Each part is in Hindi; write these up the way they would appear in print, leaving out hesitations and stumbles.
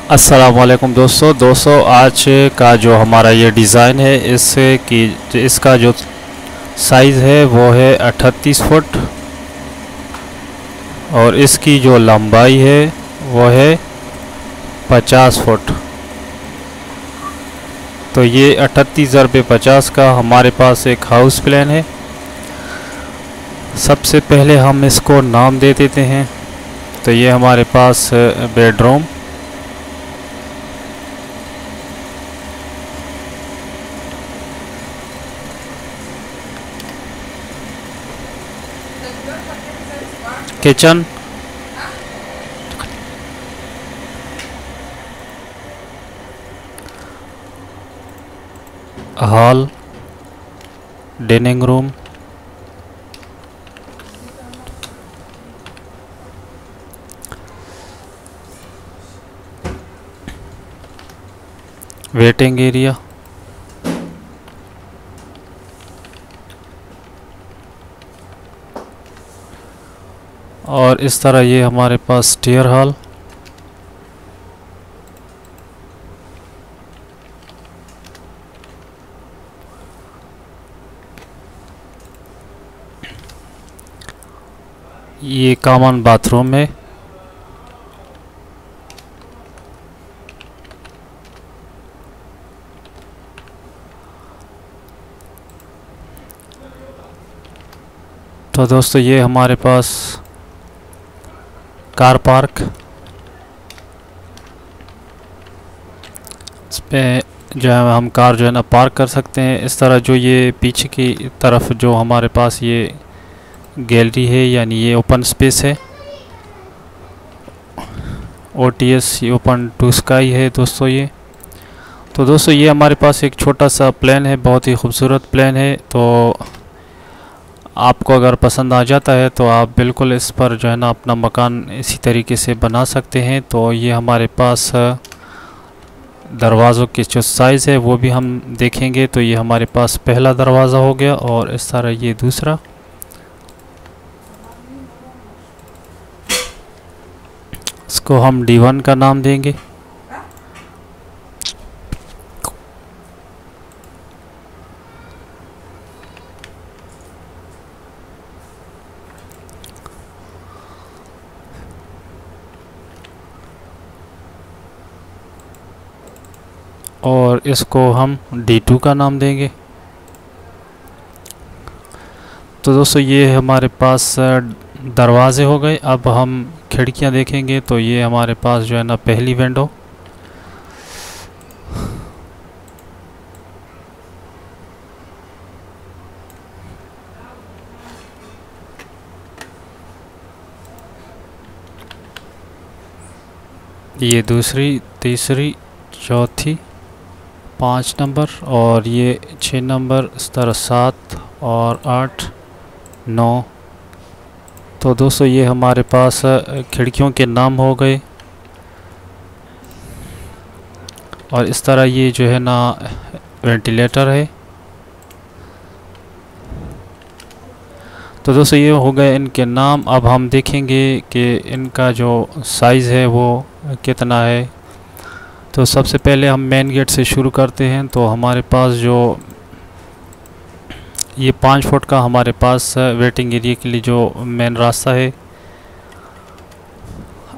अस्सलाम वालेकुम दोस्तों आज का जो हमारा ये डिज़ाइन है इसका जो साइज़ है वो है 38 फुट और इसकी जो लंबाई है वो है 50 फुट। तो ये 38x50 का हमारे पास एक हाउस प्लान है। सबसे पहले हम इसको नाम दे देते हैं। तो ये हमारे पास bedroom, kitchen, hall, dining room, waiting area, और इस तरह ये हमारे पास स्टेयर हॉल, ये कॉमन बाथरूम है, तो दोस्तों ये हमारे पास कार पार्क, इस पे जो है हम कार जो है ना पार्क कर सकते हैं। इस तरह जो ये पीछे की तरफ जो हमारे पास ये गैलरी है यानी ये ओपन स्पेस है, OTS ओपन टू स्काई है दोस्तों ये। तो दोस्तों ये हमारे पास एक छोटा सा प्लान है, बहुत ही खूबसूरत प्लान है। तो आपको अगर पसंद आ जाता है तो आप बिल्कुल इस पर जो है ना अपना मकान इसी तरीके से बना सकते हैं। तो ये हमारे पास दरवाज़ों की जो साइज़ है वो भी हम देखेंगे। तो ये हमारे पास पहला दरवाज़ा हो गया और इस तरह ये दूसरा, इसको हम D1 का नाम देंगे। और इसको हम D2 का नाम देंगे। तो दोस्तों ये हमारे पास दरवाजे हो गए। अब हम खिड़कियां देखेंगे। तो ये हमारे पास जो है ना पहली विंडो, ये दूसरी, तीसरी, चौथी, 5 नंबर, और ये 6 नंबर, इस तरह 7 और 8, 9। तो दोस्तों ये हमारे पास खिड़कियों के नाम हो गए। और इस तरह ये जो है ना वेंटिलेटर है। तो दोस्तों ये हो गए इनके नाम। अब हम देखेंगे कि इनका जो साइज़ है वो कितना है। तो सबसे पहले हम मेन गेट से शुरू करते हैं। तो हमारे पास जो ये 5 फुट का हमारे पास वेटिंग एरिया के लिए जो मेन रास्ता है।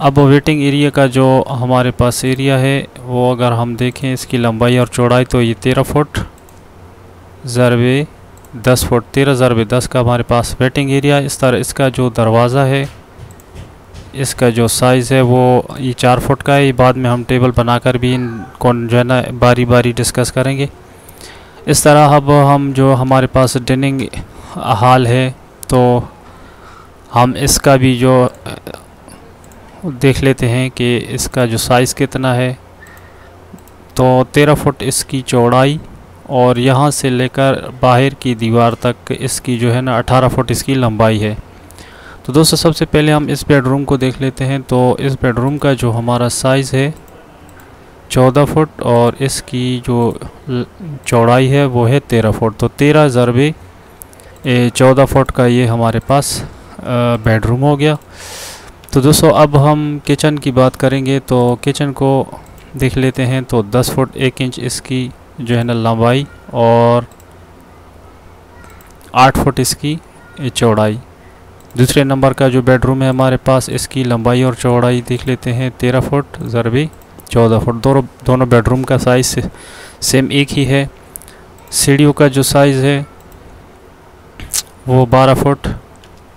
अब वेटिंग एरिया का जो हमारे पास एरिया है वो अगर हम देखें इसकी लंबाई और चौड़ाई, तो ये 13 फुट ज़रबे 10 फुट, 13 ज़रबे 10 का हमारे पास वेटिंग एरिया। इस तरह इसका जो दरवाज़ा है, इसका जो साइज़ है वो ये 4 फुट का है। ये बाद में हम टेबल बनाकर भी इनको जो है ना बारी बारी डिस्कस करेंगे। इस तरह अब हम जो हमारे पास डाइनिंग हॉल है तो हम इसका भी जो देख लेते हैं कि इसका जो साइज़ कितना है। तो 13 फुट इसकी चौड़ाई और यहाँ से लेकर बाहर की दीवार तक इसकी जो है ना 18 फुट इसकी लंबाई है। तो दोस्तों सबसे पहले हम इस बेडरूम को देख लेते हैं। तो इस बेडरूम का जो हमारा साइज़ है 14 फुट और इसकी जो चौड़ाई है वो है 13 फुट। तो 13 ज़रबे 14 फुट का ये हमारे पास बेडरूम हो गया। तो दोस्तों अब हम किचन की बात करेंगे। तो किचन को देख लेते हैं तो 10 फुट 1 इंच इसकी जो है ना लंबाई और 8 फुट इसकी चौड़ाई। दूसरे नंबर का जो बेडरूम है हमारे पास, इसकी लंबाई और चौड़ाई देख लेते हैं 13 फुट ज़रबे 14 फुट। दोनों बेडरूम का साइज़ सेम एक ही है। सीढ़ियों का जो साइज़ है वो 12 फुट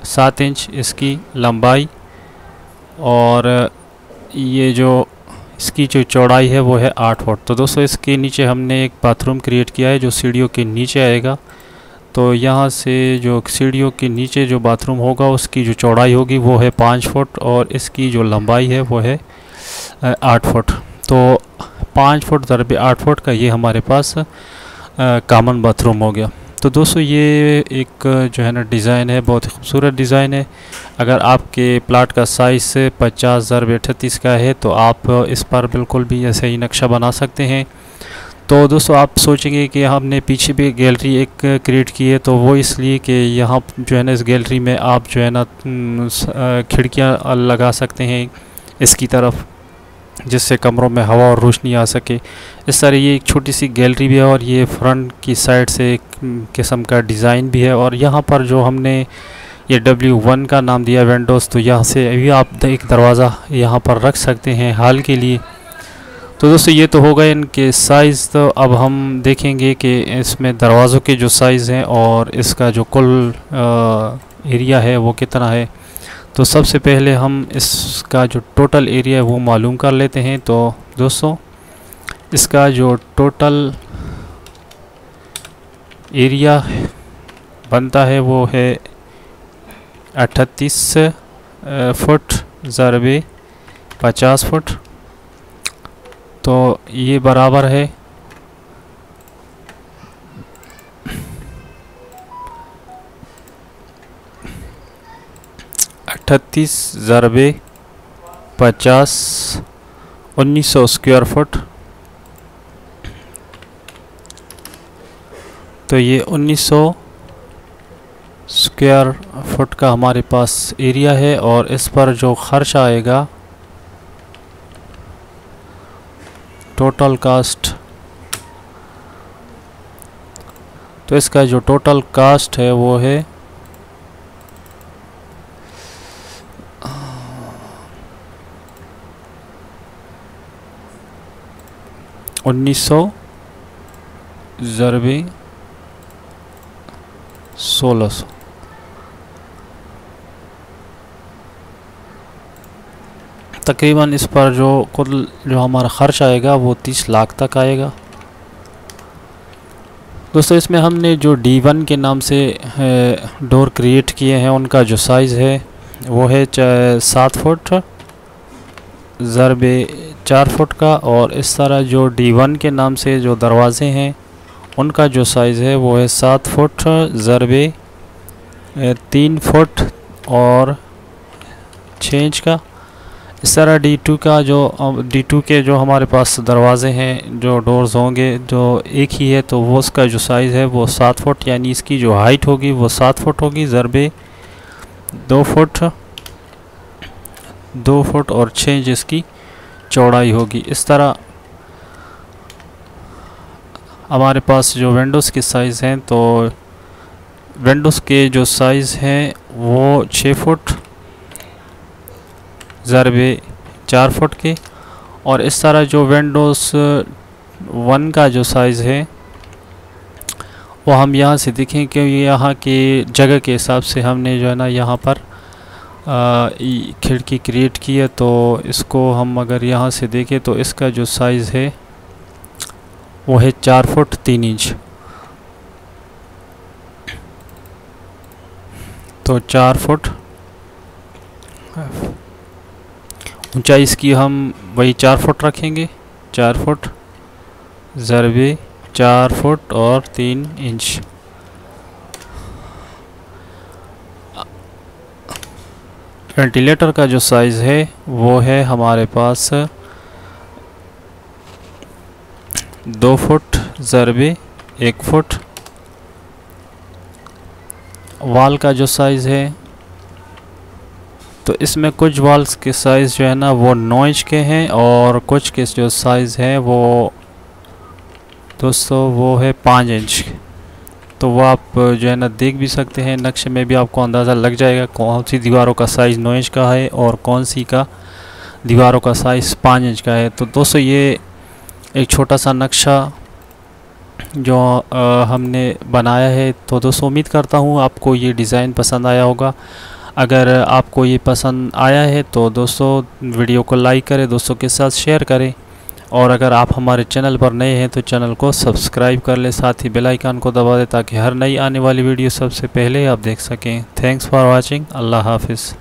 7 इंच इसकी लंबाई और ये जो इसकी जो चौड़ाई है वो है 8 फुट। तो दोस्तों इसके नीचे हमने एक बाथरूम क्रिएट किया है जो सीढ़ियों के नीचे आएगा। तो यहाँ से जो सीढ़ियों के नीचे जो बाथरूम होगा उसकी जो चौड़ाई होगी वो है 5 फुट और इसकी जो लंबाई है वो है 8 फुट। तो 5 फुट ज़रबे 8 फुट का ये हमारे पास कॉमन बाथरूम हो गया। तो दोस्तों ये एक जो है ना डिज़ाइन है, बहुत ही खूबसूरत डिज़ाइन है। अगर आपके प्लाट का साइज़ 50 ज़रबे 38 का है तो आप इस पर बिल्कुल भी ऐसे ही नक्शा बना सकते हैं। तो दोस्तों आप सोचेंगे कि हमने पीछे भी गैलरी एक क्रिएट की है, तो वो इसलिए कि यहाँ जो है ना इस गैलरी में आप जो है ना खिड़कियाँ लगा सकते हैं इसकी तरफ, जिससे कमरों में हवा और रोशनी आ सके। इस तरह ये एक छोटी सी गैलरी भी है और ये फ्रंट की साइड से एक किस्म का डिज़ाइन भी है। और यहाँ पर जो हमने ये W1 का नाम दिया विंडोज़, तो यहाँ से अभी आप एक दरवाज़ा यहाँ पर रख सकते हैं हाल के लिए। तो दोस्तों ये तो हो गए इनके साइज़। तो अब हम देखेंगे कि इसमें दरवाज़ों के जो साइज़ हैं और इसका जो कुल एरिया है वो कितना है। तो सबसे पहले हम इसका जो टोटल एरिया है वो मालूम कर लेते हैं। तो दोस्तों इसका जो टोटल एरिया बनता है वो है 38 फुट ज़रबे 50 फुट। तो ये बराबर है 38 ज़रबे 50 1900 स्क्वायर फुट। तो ये 1900 स्क्वायर फुट का हमारे पास एरिया है और इस पर जो खर्च आएगा टोटल कास्ट, तो इसका जो टोटल कास्ट है वो है 1900 ज़रबे 1600। तकरीबन इस पर जो कुल जो हमारा ख़र्च आएगा वो 30 लाख तक आएगा। दोस्तों इसमें हमने जो D1 के नाम से डोर क्रिएट किए हैं उनका जो साइज़ है वो है 7 फुट ज़रबे 4 फुट का। और इस तरह जो D1 के नाम से जो दरवाज़े हैं उनका जो साइज़ है वो है 7 फुट ज़रबे 3 फुट और 6 इंच का। इस तरह D2 के जो हमारे पास दरवाज़े हैं, जो डोर्स होंगे जो एक ही है, तो वो उसका जो साइज़ है वो 7 फुट, यानी इसकी जो हाइट होगी वो 7 फुट होगी ज़रबे 2 फुट और 6 इंच इसकी चौड़ाई होगी। इस तरह हमारे पास जो विंडोज़ के साइज़ हैं, तो विंडोज़ के जो साइज़ हैं वो 6 फुट ज़रबे 4 फुट के। और इस तरह जो विंडोज़ 1 का जो साइज़ है वो हम यहाँ से देखें कि यहाँ के जगह के हिसाब से हमने जो है ना यहाँ पर खिड़की क्रिएट की है। तो इसको हम अगर यहाँ से देखें तो इसका जो साइज़ है वो है 4 फुट 3 इंच। तो 4 फुट ऊंचाई इसकी हम वही 4 फुट रखेंगे, 4 फुट ज़रबे 4 फुट और 3 इंच। वेंटिलेटर का जो साइज़ है वो है हमारे पास 2 फुट ज़रबे 1 फुट। वाल का जो साइज़ है तो इसमें कुछ वॉल्स के साइज़ जो है ना वो 9 इंच के हैं और कुछ के जो साइज़ है वो दोस्तों वो है 5 इंच। तो वो आप जो है ना देख भी सकते हैं, नक्शे में भी आपको अंदाज़ा लग जाएगा कौन सी दीवारों का साइज़ 9 इंच का है और कौन सी का दीवारों का साइज़ 5 इंच का है। तो दोस्तों ये एक छोटा सा नक्शा जो हमने बनाया है। तो दोस्तों उम्मीद करता हूँ आपको ये डिज़ाइन पसंद आया होगा। अगर आपको ये पसंद आया है तो दोस्तों वीडियो को लाइक करें, दोस्तों के साथ शेयर करें, और अगर आप हमारे चैनल पर नए हैं तो चैनल को सब्सक्राइब कर लें, साथ ही बेल आइकन को दबा दें ताकि हर नई आने वाली वीडियो सबसे पहले आप देख सकें। Thanks for watching. अल्लाह हाफिज़।